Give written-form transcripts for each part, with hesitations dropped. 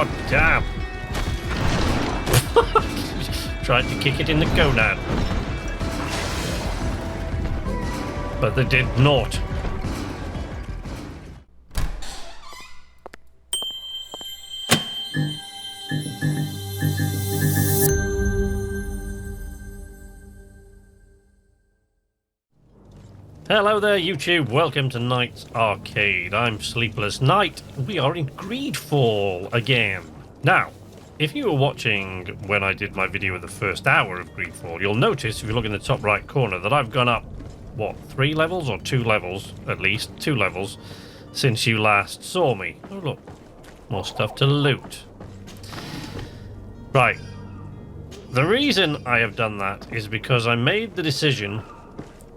God damn. Tried to kick it in the gonad. But they did not. Hello there YouTube, welcome to Night's Arcade. I'm Sleepless Night. We are in Greedfall again. Now, if you were watching when I did my video of the first hour of Greedfall, you'll notice if you look in the top right corner that I've gone up, what, 3 levels or 2 levels, at least 2 levels, since you last saw me. Oh look, more stuff to loot. Right, the reason I have done that is because I made the decision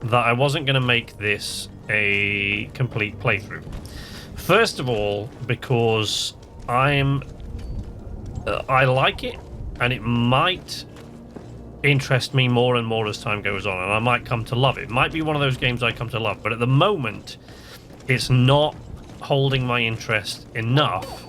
that I wasn't going to make this a complete playthrough. First of all, because I like it, and it might interest me more and more as time goes on, and I might come to love it. It might be one of those games I come to love, but at the moment, it's not holding my interest enough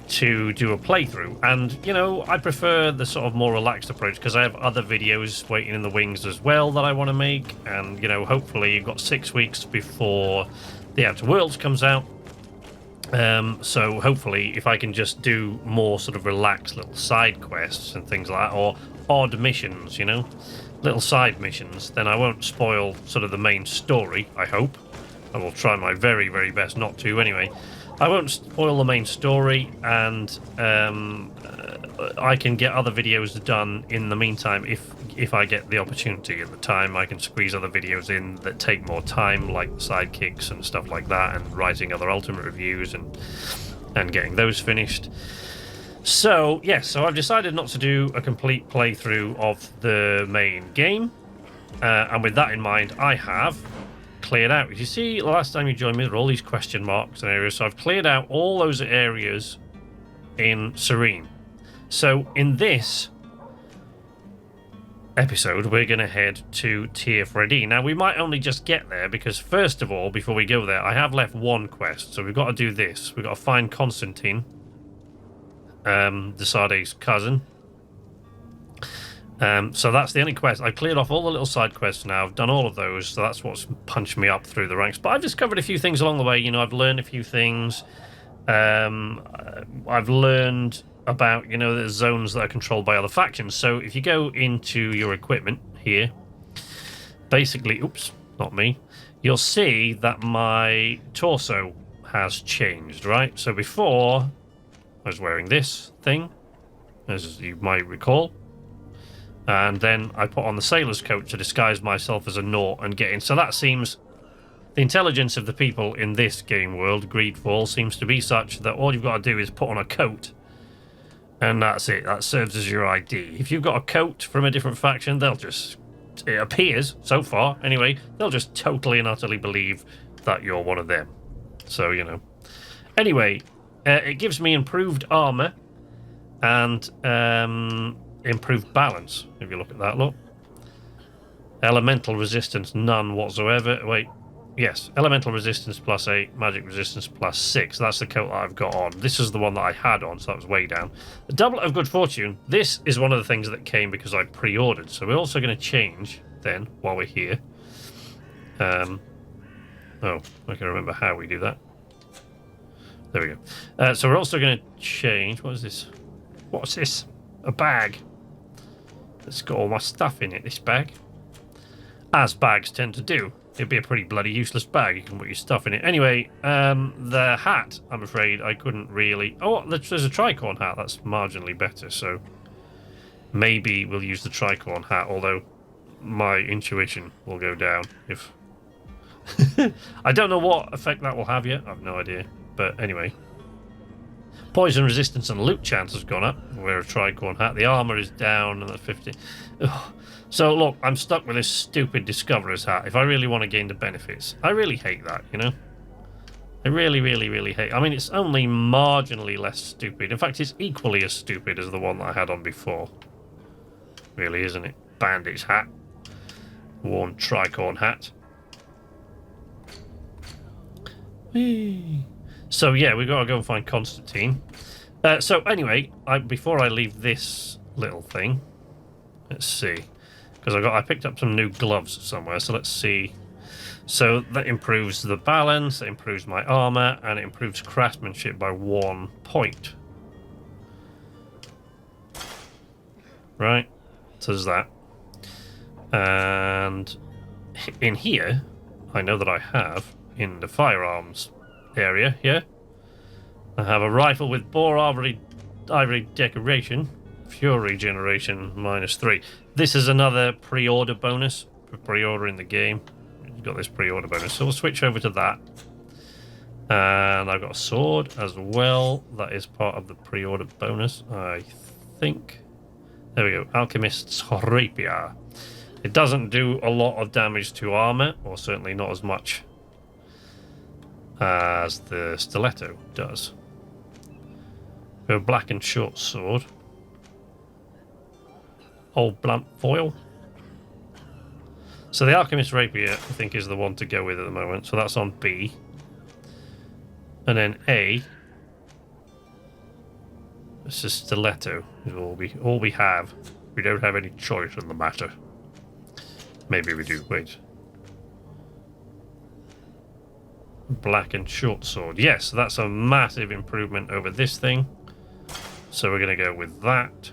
to do a playthrough. And you know, I prefer the sort of more relaxed approach because I have other videos waiting in the wings as well that I want to make, and you know, hopefully you've got 6 weeks before the Outer Worlds comes out, so hopefully if I can just do more sort of relaxed little side quests and things like that, or odd missions, you know, little side missions, then I won't spoil sort of the main story. I hope I will try my very, very best not to anyway. I won't spoil the main story, and I can get other videos done in the meantime if I get the opportunity. At the time, I can squeeze other videos in that take more time, like sidekicks and stuff like that, and writing other Ultimate reviews and getting those finished. So, yes, so I've decided not to do a complete playthrough of the main game, and with that in mind, I have cleared out. You see, last time you joined me, there were all these question marks and areas, so I've cleared out all those areas in Serene. So in this episode, we're going to head to Teer Fradee. Now, we might only just get there because, first of all, before we go there, I have left one quest, so we've got to do this. We've got to find Constantine, Desade's cousin. So that's the only quest. I've cleared off all the little side quests now. I've done all of those, so that's what's punched me up through the ranks. But I've discovered a few things along the way. You know, I've learned a few things. I've learned about, you know, the zones that are controlled by other factions. So if you go into your equipment here, basically, oops, not me, you'll see that my torso has changed, right? So before, I was wearing this thing, as you might recall. And then I put on the sailor's coat to disguise myself as a Naut and get in. So that seems... the intelligence of the people in this game world, Greedfall, seems to be such that all you've got to do is put on a coat. And that's it. That serves as your ID. If you've got a coat from a different faction, they'll just... it appears, so far, anyway, they'll just totally and utterly believe that you're one of them. So, you know. Anyway, it gives me improved armor and... improved balance, if you look at that, look. Elemental resistance, none whatsoever. Wait, yes, elemental resistance +8, magic resistance +6. That's the coat that I've got on. This is the one that I had on, so that was way down. The doublet of good fortune, this is one of the things that came because I pre-ordered, so we're also going to change then, while we're here. Oh, I can remember how we do that. There we go. So we're also going to change, what is this? What's this? A bag. It's got all my stuff in it, this bag. As bags tend to do. It'd be a pretty bloody useless bag. You can put your stuff in it. Anyway, the hat, I'm afraid I couldn't really... oh, there's a tricorn hat. That's marginally better, so... maybe we'll use the tricorn hat, although my intuition will go down if... I don't know what effect that will have yet. I have no idea. But anyway... poison resistance and loot chance has gone up. Wear a tricorn hat. The armor is down, and that's 50. Ugh. So look, I'm stuck with this stupid discoverer's hat. If I really want to gain the benefits, I really hate that. You know, I really, really, really hate. I mean, it's only marginally less stupid. In fact, it's equally as stupid as the one that I had on before. Really, isn't it? Bandit's hat, worn tricorn hat. Whee. So yeah, we've got to go and find Constantine. So anyway, before I leave this little thing, let's see, because I picked up some new gloves somewhere. So let's see. So that improves the balance, it improves my armor, and it improves craftsmanship by 1 point. Right, so there's that. And in here, I know that I have, in the firearms area here, I have a rifle with bore ivory decoration, fury generation -3. This is another pre-order bonus for pre-ordering the game. You've got this pre-order bonus, so we'll switch over to that. And I've got a sword as well. That is part of the pre-order bonus, I think. There we go. Alchemist's Rapier. It doesn't do a lot of damage to armor, or certainly not as much as the stiletto does. We have a black and short sword. Old blunt foil. So the Alchemist's Rapier, I think, is the one to go with at the moment. So that's on B. And then A. This is stiletto. Is all we have. We don't have any choice in the matter. Maybe we do. Wait. Black and short sword. Yes, that's a massive improvement over this thing. So we're going to go with that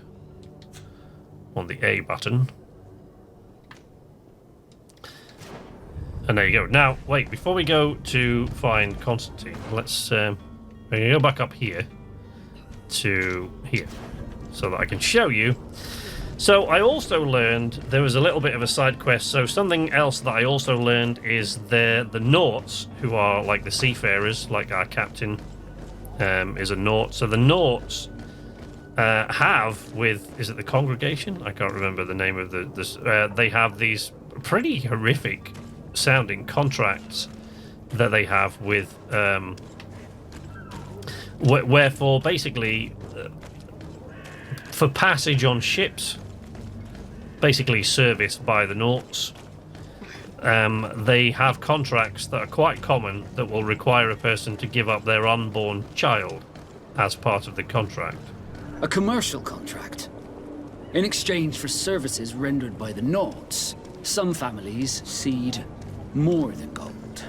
on the A button. And there you go. Now, wait, before we go to find Constantine, let's we're going to go back up here to here so that I can show you. So I also learned there was a little bit of a side quest. So something else that I also learned is the Nauts, who are like the seafarers, like our captain is a Naut. So the Nauts have with, is it the congregation? I can't remember the name of they have these pretty horrific sounding contracts that they have with wherefore basically for passage on ships, basically serviced by the Nauts, they have contracts that are quite common that will require a person to give up their unborn child as part of the contract. A commercial contract. In exchange for services rendered by the Nauts, some families cede more than gold.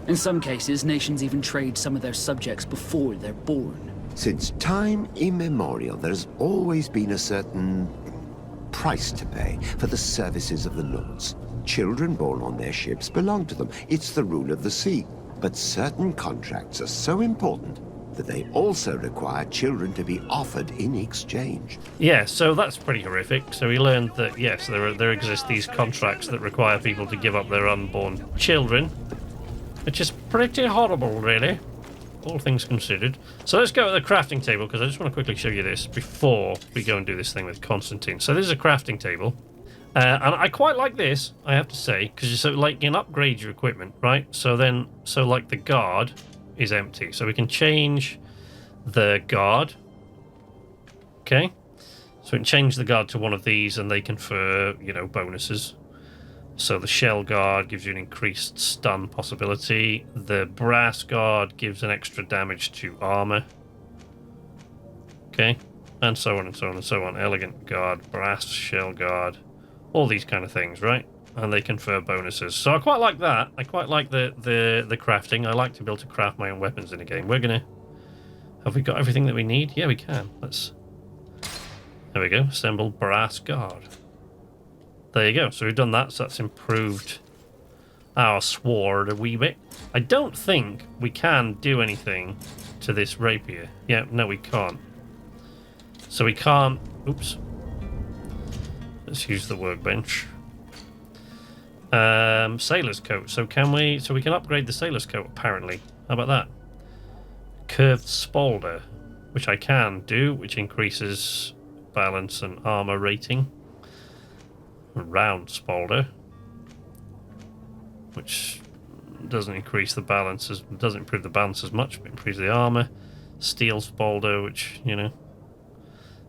In some cases, nations even trade some of their subjects before they're born. Since time immemorial, there's always been a certain price to pay for the services of the Nauts. Children born on their ships belong to them. It's the rule of the sea. But certain contracts are so important that they also require children to be offered in exchange. Yeah, so that's pretty horrific. So we learned that, yes, there exist these contracts that require people to give up their unborn children, which is pretty horrible, really, all things considered. So let's go to the crafting table, because I just want to quickly show you this before we go and do this thing with Constantine. So this is a crafting table. And I quite like this, I have to say, because so like you can upgrade your equipment, right? So like the guard is empty, so we can change the guard. Okay, so we can change the guard to one of these, and they confer, bonuses. So the shell guard gives you an increased stun possibility. The brass guard gives an extra damage to armor. Okay, and so on and so on and so on. Elegant guard, brass, shell guard, all these kind of things, right? And they confer bonuses. So I quite like that. I quite like the crafting. I like to be able to craft my own weapons in a game. Have we got everything that we need? Yeah, we can. There we go. Assemble brass guard. There you go. So we've done that. So that's improved our sword a wee bit. I don't think we can do anything to this rapier. Yeah, no, we can't. So we can't... Oops. Let's use the workbench. Sailor's coat. So we can upgrade the sailor's coat, apparently. How about that? Curved spalder, which I can do, which increases balance and armor rating. Round spalder, which doesn't improve the balance as much, but improves the armor. Steel spalder, which,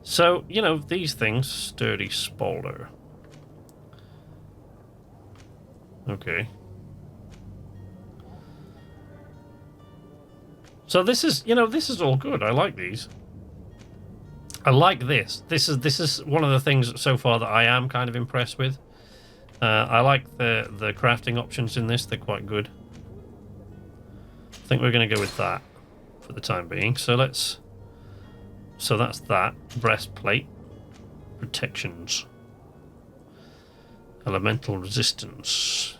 So, these things, sturdy spalder. Okay. So this is all good. I like these. I like this. This is one of the things so far that I am kind of impressed with. I like the crafting options in this. They're quite good. I think we're going to go with that for the time being. So let's... So that's that. Breastplate. Protections. Elemental resistance.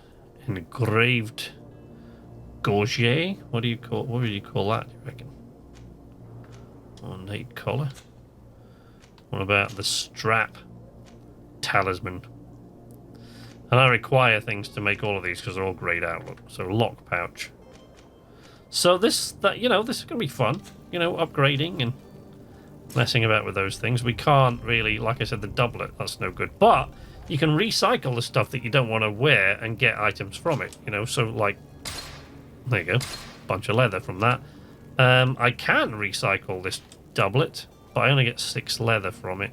Engraved gorget. What would you call that, do you reckon? Ornate collar. What about the strap? Talisman. And I require things to make all of these because they're all grayed out. Look. So lock pouch. So this is going to be fun. Upgrading and messing about with those things. We can't really, like I said, the doublet, that's no good. But you can recycle the stuff that you don't want to wear and get items from it. So like, there you go, bunch of leather from that. I can recycle this doublet, but I only get 6 leather from it.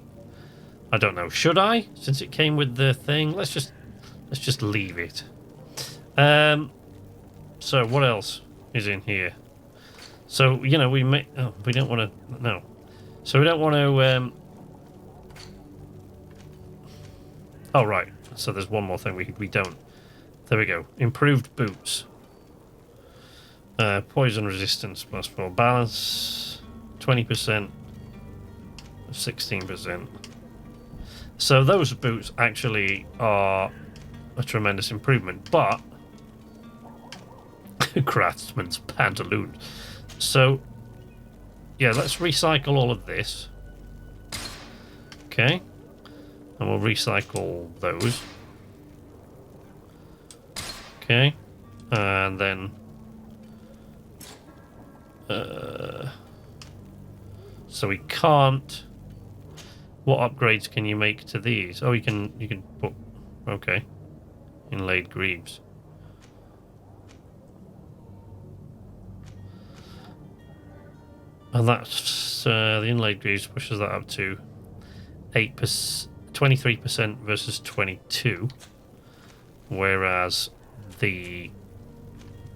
I don't know. Should I? Since it came with the thing, let's just leave it. So what else is in here? So we don't want to. No. So we don't want to. Oh right. So there's one more thing we don't. There we go. Improved boots. Poison resistance plus 4 balance. 20%. 16%. So those boots actually are a tremendous improvement, but craftsman's pantaloons. So yeah, let's recycle all of this. Okay. And we'll recycle those. Okay. And then so we can't. What upgrades can you make to these? Oh, you can put, okay, inlaid greaves. And that's the inlaid greaves pushes that up to 8%, 23% versus 22, whereas the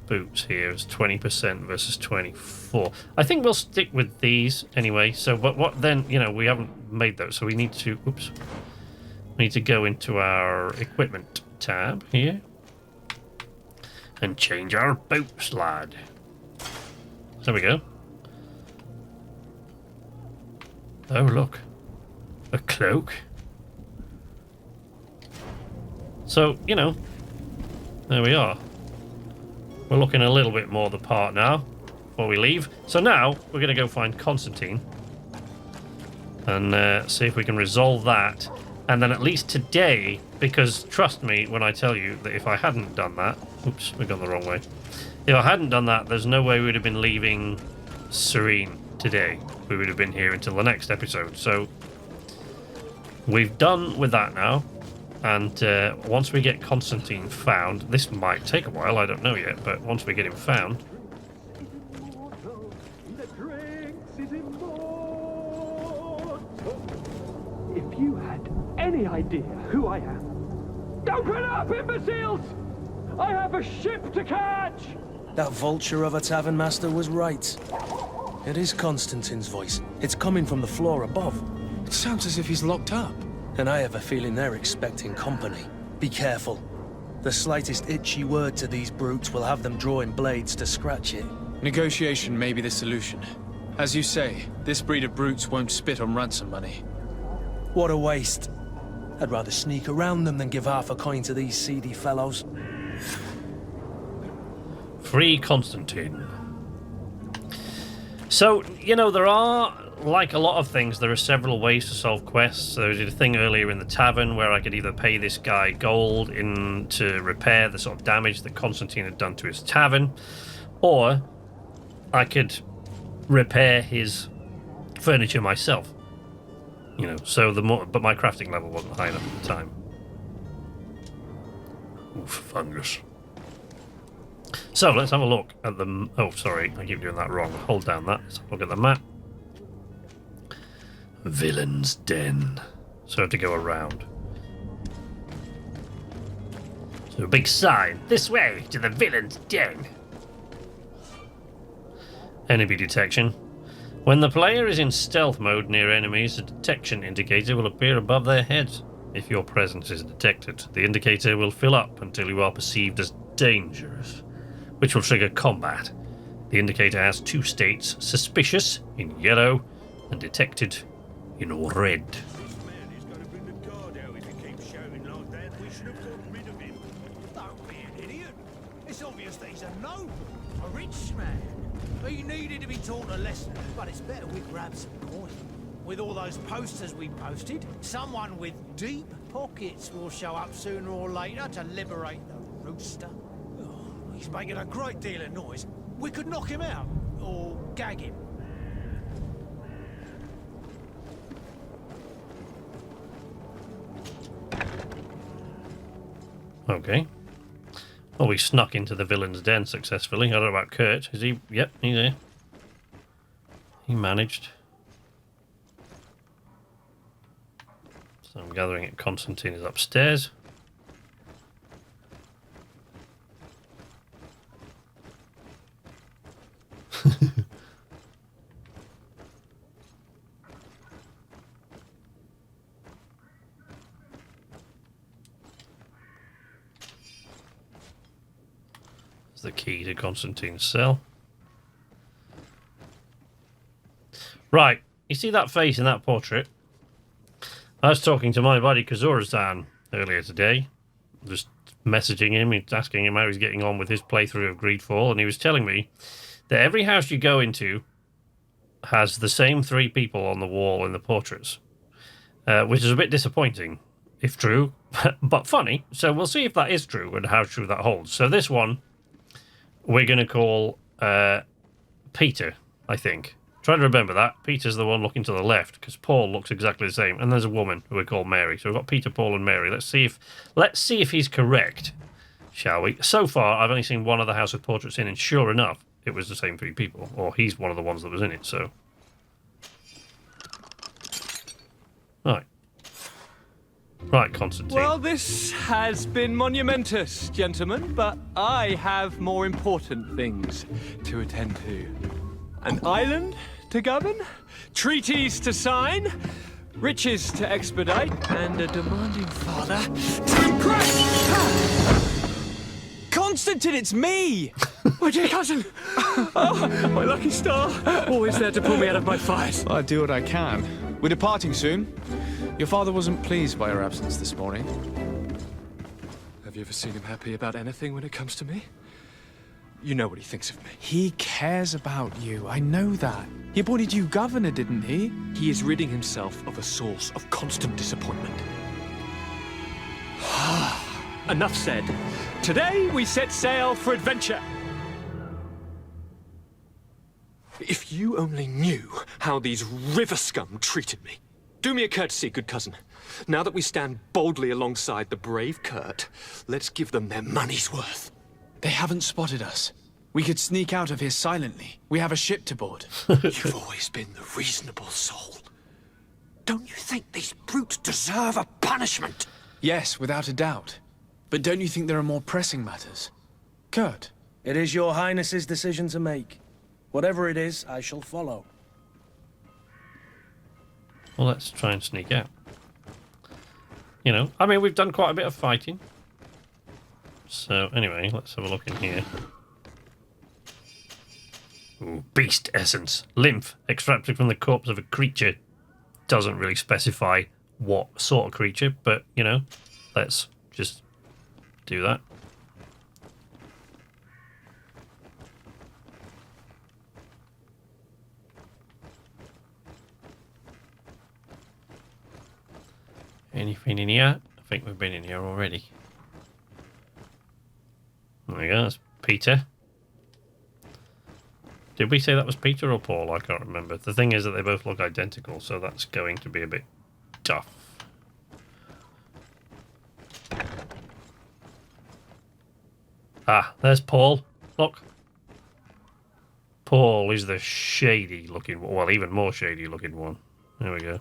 boots here is 20% versus 24. I think we'll stick with these anyway. So, but what then? We haven't made those, so we need to. Oops. We need to go into our equipment tab here and change our boots, lad. There we go. Oh look, a cloak. So there we are. We're looking a little bit more the part now before we leave. So now we're going to go find Constantine and see if we can resolve that. And then at least today, because trust me when I tell you that if I hadn't done that... Oops, we've gone the wrong way. If I hadn't done that, there's no way we would have been leaving Serene today. We would have been here until the next episode. So we've done with that now. And once we get Constantine found, this might take a while, I don't know yet, but once we get him found... If you had any idea who I am... Open up, imbeciles! I have a ship to catch! That vulture of a tavern master was right. It is Constantine's voice. It's coming from the floor above. It sounds as if he's locked up. And I have a feeling they're expecting company. Be careful. The slightest itchy word to these brutes will have them drawing blades to scratch it. Negotiation may be the solution. As you say, this breed of brutes won't spit on ransom money. What a waste. I'd rather sneak around them than give half a coin to these seedy fellows. Free Constantine. So, there are, like a lot of things, there are several ways to solve quests. There was a thing earlier in the tavern where I could either pay this guy gold to repair the sort of damage that Constantine had done to his tavern, or I could repair his furniture myself. So but my crafting level wasn't high enough at the time. Oof, fungus. So let's have a look at the... Oh, sorry, I keep doing that wrong. Hold down that. Let's have a look at the map. Villain's Den. So I have to go around. So a big sign. This way to the Villain's Den. Enemy detection. When the player is in stealth mode near enemies, a detection indicator will appear above their heads. If your presence is detected, the indicator will fill up until you are perceived as dangerous, which will trigger combat. The indicator has 2 states, suspicious in yellow and detected in red. This man is going to bring the guard out if he keeps shouting like that. We should have got rid of him. Don't be an idiot. It's obvious that he's a noble, a rich man. He needed to be taught a lesson, but it's better we grab some coin. With all those posters we posted, someone with deep pockets will show up sooner or later to liberate the rooster. Oh, he's making a great deal of noise. We could knock him out, or gag him. Okay. Well, we snuck into the villain's den successfully. I don't know about Kurt. Is he? Yep, he's here. He managed. So I'm gathering that Constantine is upstairs. The key to Constantine's cell. Right, you see that face in that portrait? I was talking to my buddy Kazurazan earlier today, just messaging him, asking him how he's getting on with his playthrough of Greedfall, and he was telling me that every house you go into has the same 3 people on the wall in the portraits, which is a bit disappointing, if true, but funny. So we'll see if that is true and how true that holds. So this one we're going to call Peter, I think. Try to remember that. Peter's the one looking to the left, because Paul looks exactly the same. And there's a woman who we call Mary. So we've got Peter, Paul, and Mary. Let's see if he's correct, shall we? So far, I've only seen one other house with portraits in, and sure enough, it was the same 3 people. Or he's one of the ones that was in it, so... Right. Right, Constantine. Well, this has been monumentous, gentlemen, but I have more important things to attend to. An island to govern, treaties to sign, riches to expedite, and a demanding father to impress! Constantine, it's me! My dear cousin! Oh, my lucky star! Always there to pull me out of my fires. I'll do what I can. We're departing soon. Your father wasn't pleased by your absence this morning. Have you ever seen him happy about anything when it comes to me? You know what he thinks of me. He cares about you, I know that. He appointed you governor, didn't he? He is ridding himself of a source of constant disappointment. Enough said. Today we set sail for adventure. If you only knew how these river scum treated me. Do me a courtesy, good cousin. Now that we stand boldly alongside the brave Kurt, let's give them their money's worth. They haven't spotted us. We could sneak out of here silently. We have a ship to board. You've always been the reasonable soul. Don't you think these brutes deserve a punishment? Yes, without a doubt. But don't you think there are more pressing matters? Kurt? It is your highness's decision to make. Whatever it is, I shall follow. Well, let's try and sneak out. You know, I mean, we've done quite a bit of fighting. So, anyway, let's have a look in here. Ooh, beast essence. Lymph, extracted from the corpse of a creature. Doesn't really specify what sort of creature, but, you know, let's just do that. Anything in here? I think we've been in here already. There we go, that's Peter. Did we say that was Peter or Paul? I can't remember. The thing is that they both look identical, so that's going to be a bit tough. Ah, there's Paul. Look. Paul is the shady looking one. Well, even more shady looking one. There we go.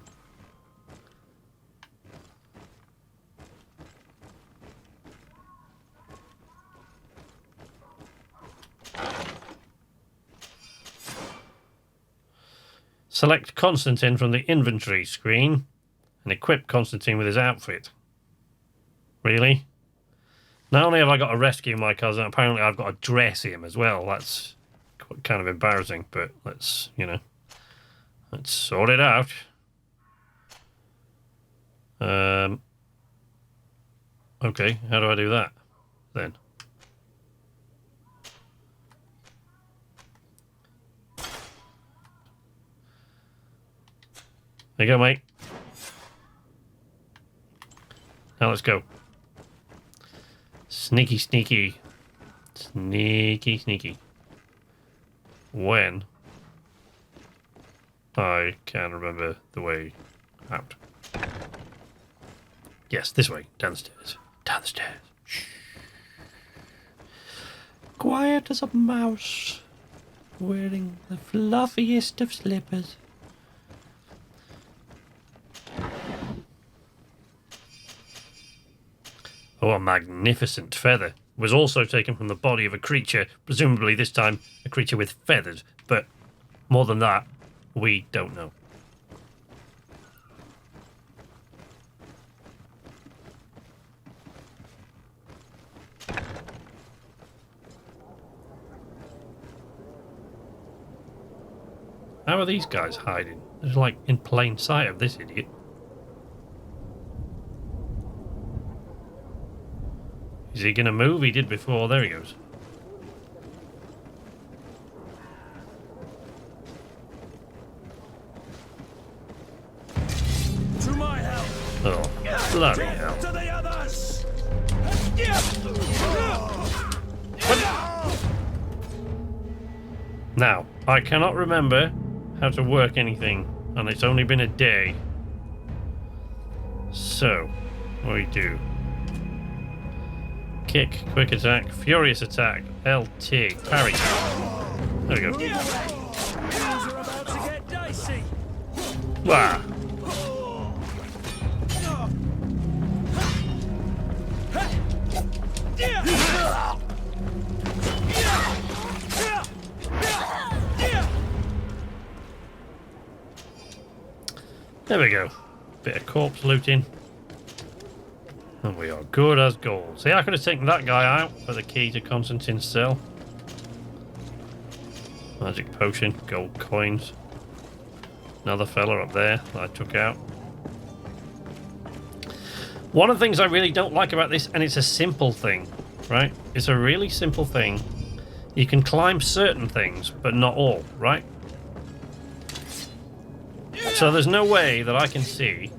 Select Constantine from the inventory screen and equip Constantine with his outfit. Really? Not only have I got to rescue my cousin, apparently I've got to dress him as well. That's kind of embarrassing, but let's, you know, let's sort it out. Okay, how do I do that then? There you go, mate. Now let's go. Sneaky, sneaky. Sneaky, sneaky. When I can remember the way out. Yes, this way. Down the stairs. Down the stairs. Shh. Quiet as a mouse. Wearing the fluffiest of slippers. Oh, a magnificent feather. Was also taken from the body of a creature, presumably this time a creature with feathers, but more than that, we don't know. How are these guys hiding? They're like in plain sight of this idiot. Is he going to move? He did before. There he goes. To my help! Oh, bloody hell. To the others! Now, I cannot remember how to work anything, and it's only been a day. So, what do we do? Kick, quick attack, furious attack, LT, parry. There we go. Things are about to get dicey! Wah! There we go. Bit of corpse looting. And we are good as gold. See, I could have taken that guy out for the key to Constantine's cell. Magic potion, gold coins. Another fella up there that I took out. One of the things I really don't like about this, and it's a simple thing, right? It's a really simple thing. You can climb certain things, but not all, right? So there's no way that I can see,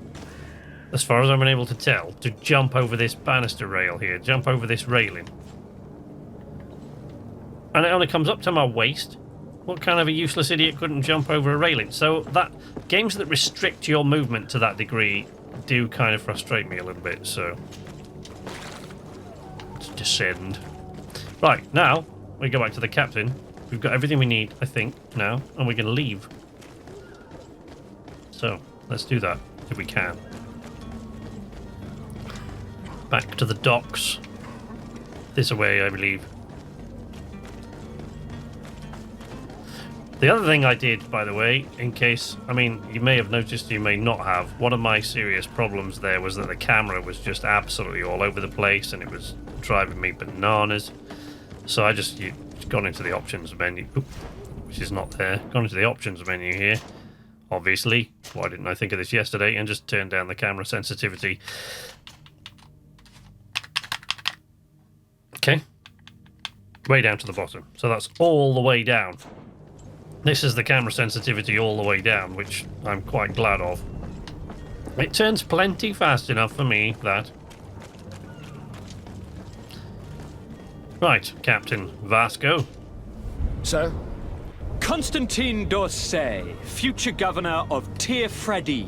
as far as I'm able to tell, to jump over this banister rail here, jump over this railing. And it only comes up to my waist. What kind of a useless idiot couldn't jump over a railing? So that games that restrict your movement to that degree do kind of frustrate me a little bit, so let's descend. Right, now we go back to the captain. We've got everything we need, I think, now, and we can leave. So, let's do that, if we can. Back to the docks. This way, I believe. The other thing I did, by the way, in case, I mean, you may have noticed, you may not have, one of my serious problems there was that the camera was just absolutely all over the place and it was driving me bananas. So I just gone into the options menu, which is not there, gone into the options menu here. Obviously, why didn't I think of this yesterday, and just turn down the camera sensitivity. Okay. Way down to the bottom. So that's all the way down. This is the camera sensitivity all the way down, which I'm quite glad of. It turns plenty fast enough for me, that. Right, Captain Vasco. Sir? Constantine d'Orsay, future governor of Teer Fradee.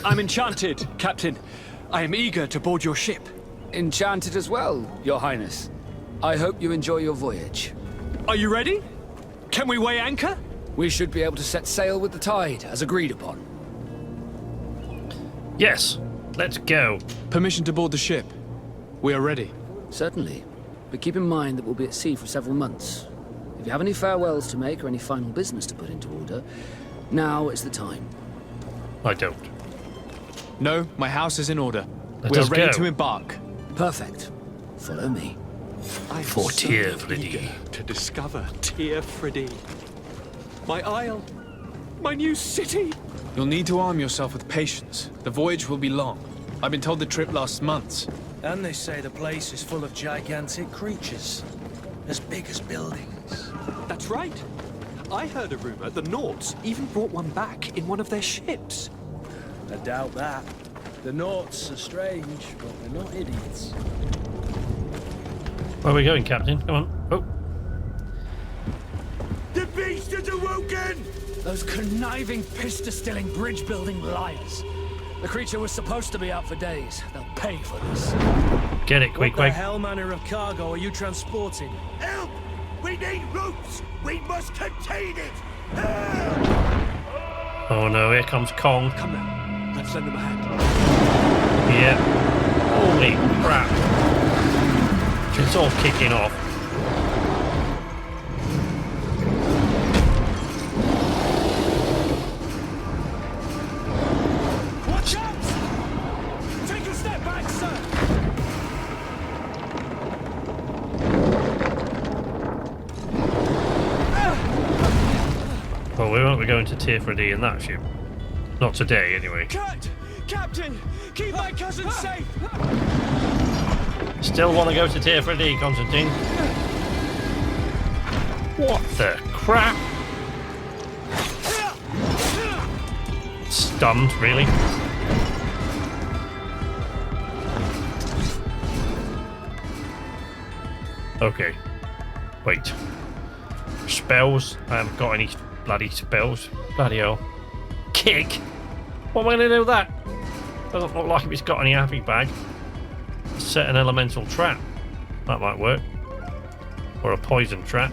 I'm enchanted, Captain. I am eager to board your ship. Enchanted as well, Your Highness. I hope you enjoy your voyage. Are you ready? Can we weigh anchor? We should be able to set sail with the tide, as agreed upon. Yes, let's go. Permission to board the ship. We are ready. Certainly. But keep in mind that we'll be at sea for several months. If you have any farewells to make or any final business to put into order, Now is the time. I don't. No, my house is in order. Let We are us ready go. to embark. Perfect. Follow me. I'm For so Teer Fradee. eager to discover Teer Fradee. My isle, my new city. You'll need to arm yourself with patience. The voyage will be long. I've been told the trip lasts months. And they say the place is full of gigantic creatures. As big as buildings. That's right. I heard a rumor the Nauts even brought one back in one of their ships. I doubt that. The Nauts are strange, but they're not idiots. Where are we going, Captain? Come on. Oh, The beast has awoken! Those conniving, pista-stilling, bridge-building liars. The creature was supposed to be out for days. They'll pay for this. get it, quick, What the quick. hell manner of cargo are you transporting? Help! We need ropes! We must contain it! Help! Oh no, here comes Kong. Come now, let's lend them a hand. Yeah. Holy crap. It's all kicking off. Watch out! Take a step back, sir! Well, we won't be going to Teer Fradee in that ship. Not today, anyway. Cut! Captain! Keep my cousin safe! Still want to go to Teer Fradee, Constantine? What the crap? Stunned, really? Okay. Wait. Spells? I haven't got any bloody spells. Bloody hell. Kick? What am I going to do with that? Doesn't look like it's got any happy bag. Set an elemental trap. That might work. Or a poison trap.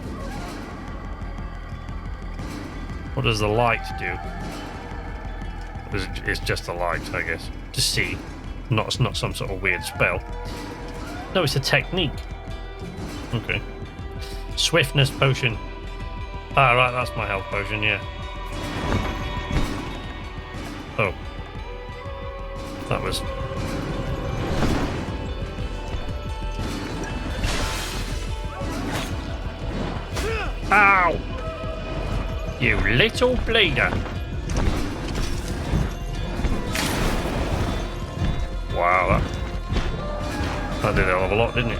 What does the light do? It's just a light, I guess. To see. It's not some sort of weird spell. No, it's a technique. Okay. Swiftness potion. Ah, right, that's my health potion, yeah. Oh. That was... Ow! You little bleeder. Wow, that did a hell of a lot, didn't it?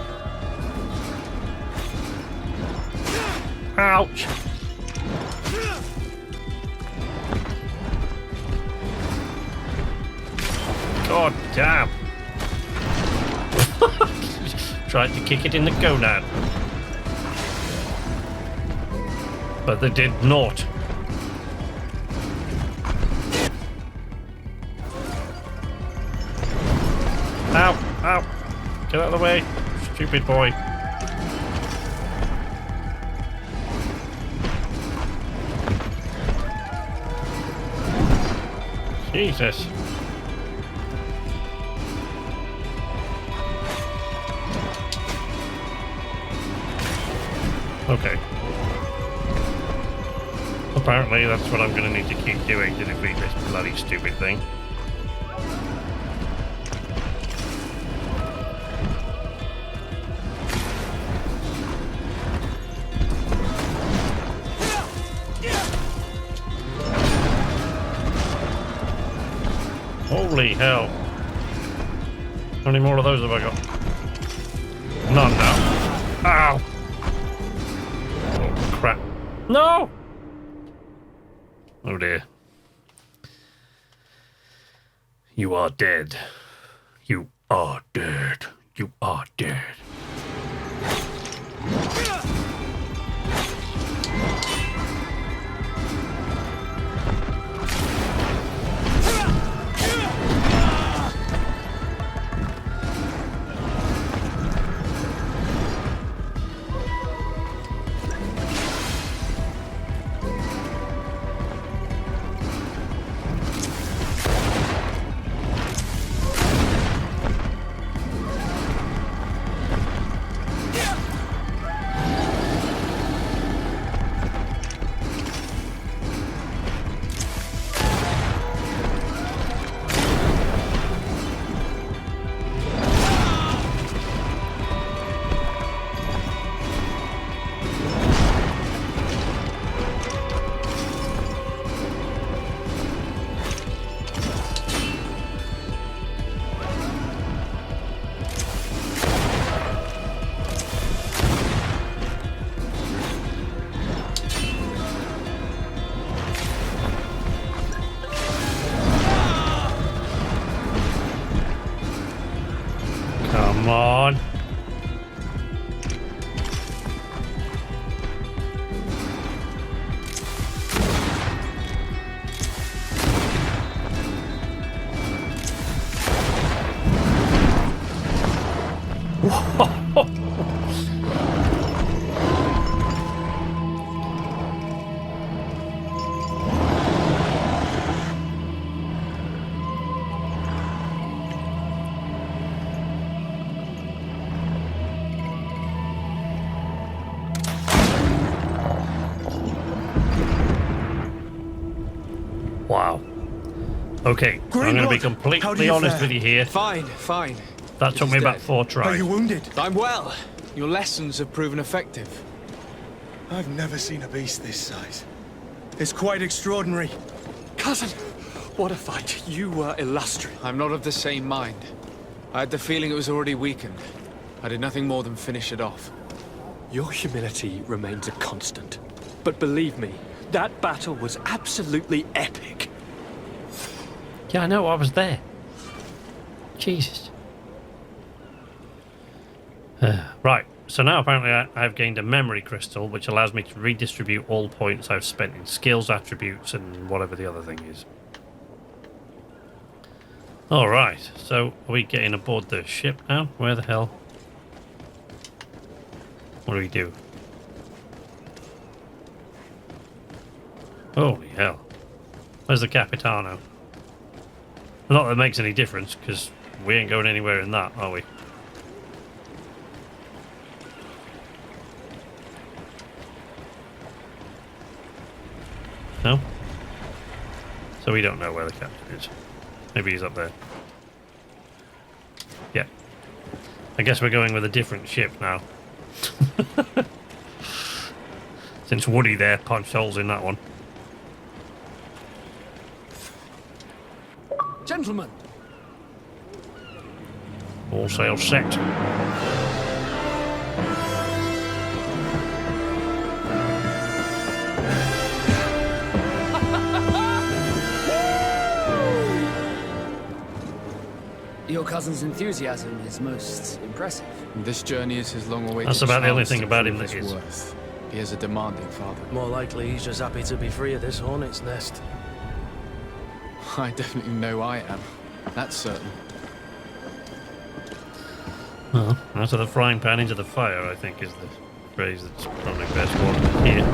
Ouch! God damn! Tried to kick it in the gonad. But they did not. Ow! Ow! Get out of the way, stupid boy. Jesus. Okay. Apparently that's what I'm going to need to keep doing to defeat this bloody stupid thing. Holy hell. How many more of those have I got? None now. Ow! Oh crap. No! Oh dear. You are dead. You are dead. You are dead. Wow. Okay, I'm going to be completely honest with you here. Fine, fine. That took me about 4 tries. Are you wounded? I'm well. Your lessons have proven effective. I've never seen a beast this size. It's quite extraordinary. Cousin, what a fight. You were illustrious. I'm not of the same mind. I had the feeling it was already weakened. I did nothing more than finish it off. Your humility remains a constant. But believe me, that battle was absolutely epic. Yeah, I know, I was there. Jesus. Right, so now apparently I've gained a memory crystal, which allows me to redistribute all points I've spent in skills, attributes, and whatever the other thing is. Alright, so are we getting aboard the ship now? Where the hell? What do we do? Holy hell. Where's the Capitano? Not that it makes any difference, because we ain't going anywhere in that, are we? No? So we don't know where the captain is. Maybe he's up there. Yeah. I guess we're going with a different ship now. Since Woody there punched holes in that one. Gentlemen, All sails set. your cousin's enthusiasm is most impressive. This journey is his long-awaited. That's about the only chance thing to about him prove that his is. worth. He is a demanding father. More likely he's just happy to be free of this hornet's nest. I definitely know I am. That's certain. Well, out of the frying pan into the fire, I think is the phrase that's probably best one here.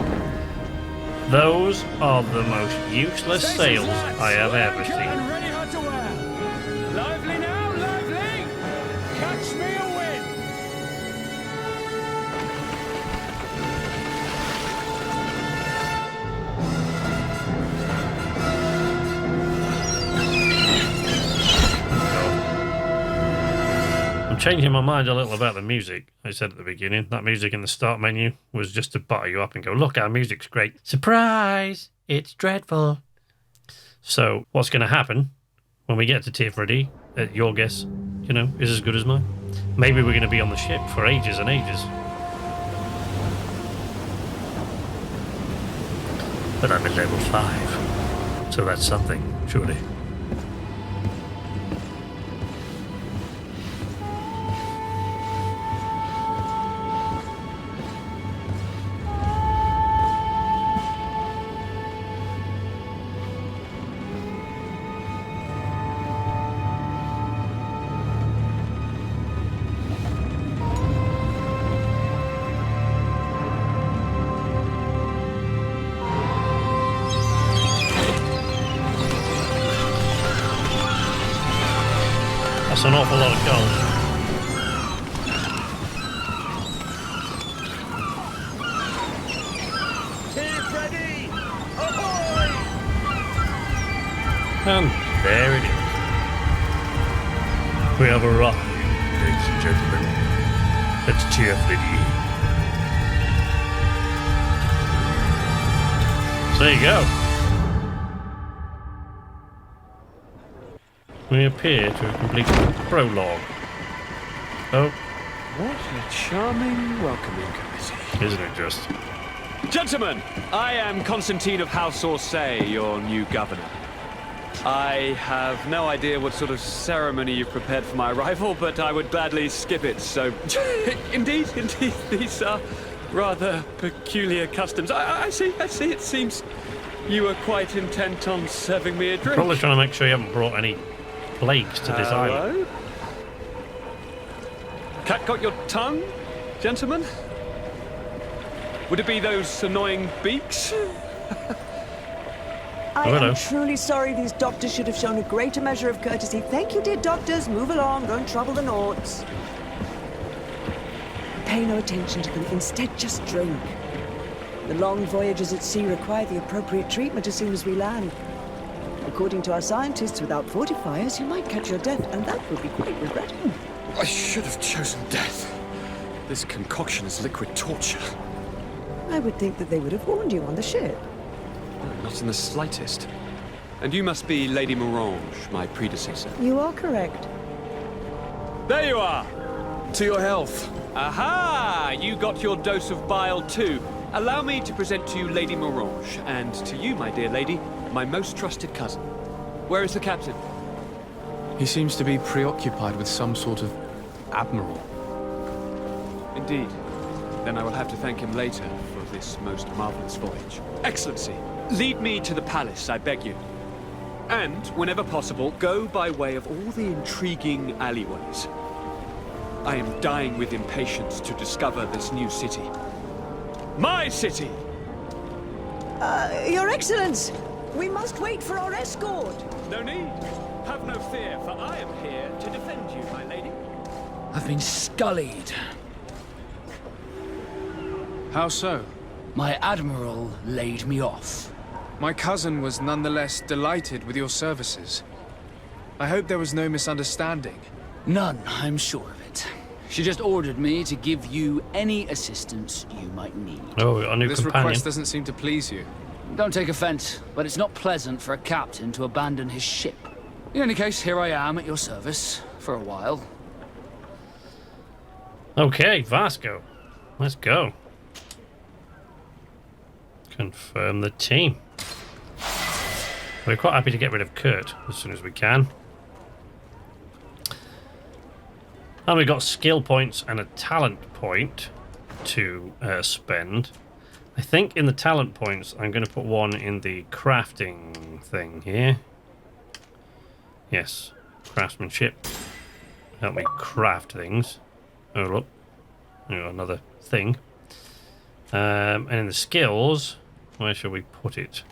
Those are the most useless sails I have ever seen. Ready her to wear. Lively now, lively! Catch me a wind! I'm changing my mind a little about the music. I said at the beginning, that music in the start menu was just to butter you up and go, look, our music's great. Surprise! It's dreadful. So what's going to happen when we get to Teer Fradee, your guess, you know, is as good as mine. Maybe we're going to be on the ship for ages and ages. But I'm at level 5, so that's something, surely. That's an awful lot of gold. Teer Fradee! Ahoy! And there it is. We have arrived, ladies and gentlemen. It's Teer Fradee. So there you go. We appear to have completed the prologue. Oh, What a charming welcoming committee. isn't it just? Gentlemen, I am Constantine of House Orsay, your new governor. I have no idea what sort of ceremony you've prepared for my arrival, but I would gladly skip it, so... indeed, these are rather peculiar customs. I see, it seems you are quite intent on serving me a drink. Probably trying to make sure you haven't brought any plagues to this island. Hello? Cat got your tongue, gentlemen? Would it be those annoying beaks? I hello. am truly sorry these doctors should have shown a greater measure of courtesy. Thank you, dear doctors. Move along. Don't trouble the Nauts. Pay no attention to them. Instead, just drink. The long voyages at sea require the appropriate treatment as soon as we land. according to our scientists, without fortifiers, you might catch your death, and that would be quite regrettable. I should have chosen death. This concoction is liquid torture. I would think that they would have warned you on the ship. Not in the slightest. And you must be Lady Morange, my predecessor. You are correct. There you are! To your health. Aha! You got your dose of bile too. Allow me to present to you Lady Morange, and to you, my dear lady, my most trusted cousin. Where is the captain? He seems to be preoccupied with some sort of admiral. Indeed. Then I will have to thank him later for this most marvelous voyage. Excellency, lead me to the palace, I beg you. And, whenever possible, go by way of all the intriguing alleyways. I am dying with impatience to discover this new city. My city! Your Excellence! We must wait for our escort! No need. Have no fear, for I am here to defend you, my lady. I've been scullied. How so? My admiral laid me off. My cousin was nonetheless delighted with your services. I hope there was no misunderstanding. None, I'm sure of it. She just ordered me to give you any assistance you might need. Oh, a new This companion. request doesn't seem to please you. Don't take offense, but it's not pleasant for a captain to abandon his ship. In any case, here I am at your service, for a while. Okay, Vasco. Let's go. Confirm the team. We're quite happy to get rid of Kurt as soon as we can. And we've got skill points and a talent point to spend. I think in the talent points, I'm going to put one in the crafting thing here. Yes, craftsmanship. Help me craft things. Oh, look. Another thing. And in the skills, where shall we put it?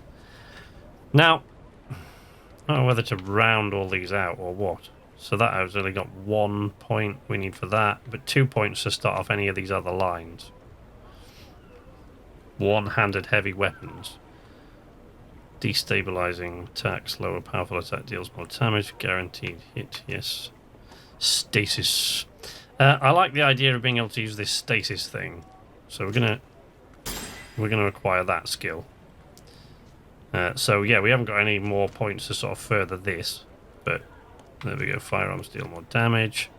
Now, I don't know whether to round all these out or what. So that has only got 1 point we need for that, but 2 points to start off any of these other lines. One-handed heavy weapons. Destabilizing attack, slower powerful attack deals more damage, guaranteed hit, yes. Stasis. I like the idea of being able to use this stasis thing. So we're gonna acquire that skill. So yeah, we haven't got any more points to sort of further this, but there we go. Firearms deal more damage.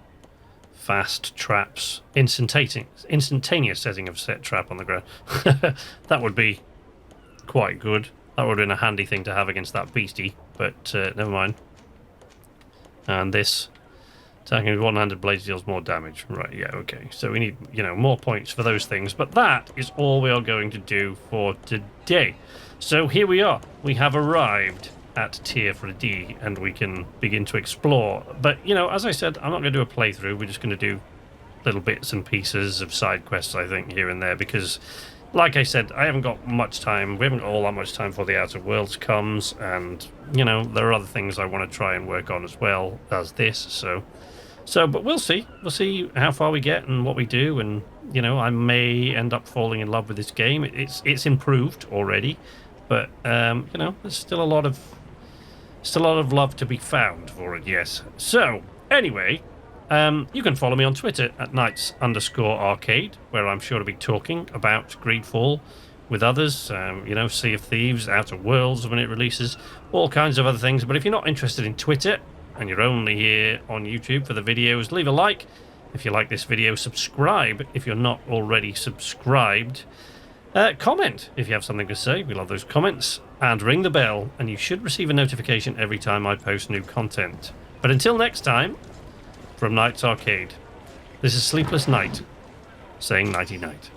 Fast traps. Instantaneous setting of set trap on the ground. That would be quite good. That would have been a handy thing to have against that beastie, but never mind. And this. Attacking with one-handed blades deals more damage. Right, yeah, okay. So we need, more points for those things. But that is all we are going to do for today. So here we are. We have arrived at Teer Fradee, and we can begin to explore. But, as I said, I'm not going to do a playthrough. We're just going to do little bits and pieces of side quests, I think, here and there. Because, like I said, I haven't got much time. We haven't got all that much time before the Outer Worlds comes. And, there are other things I want to try and work on as well as this, So, but we'll see. We'll see how far we get and what we do, and I may end up falling in love with this game. It's improved already, but there's still a lot of love to be found for it. Yes. So anyway, you can follow me on Twitter at Knights_Arcade, where I'm sure to be talking about Greedfall with others. Sea of Thieves, Outer Worlds when it releases, all kinds of other things. But if you're not interested in Twitter, and you're only here on YouTube for the videos, leave a like. If you like this video, subscribe if you're not already subscribed. Comment if you have something to say. We love those comments. And ring the bell, and you should receive a notification every time I post new content. But until next time, from Knights Arcade, this is Sleepless Night, saying nighty-night.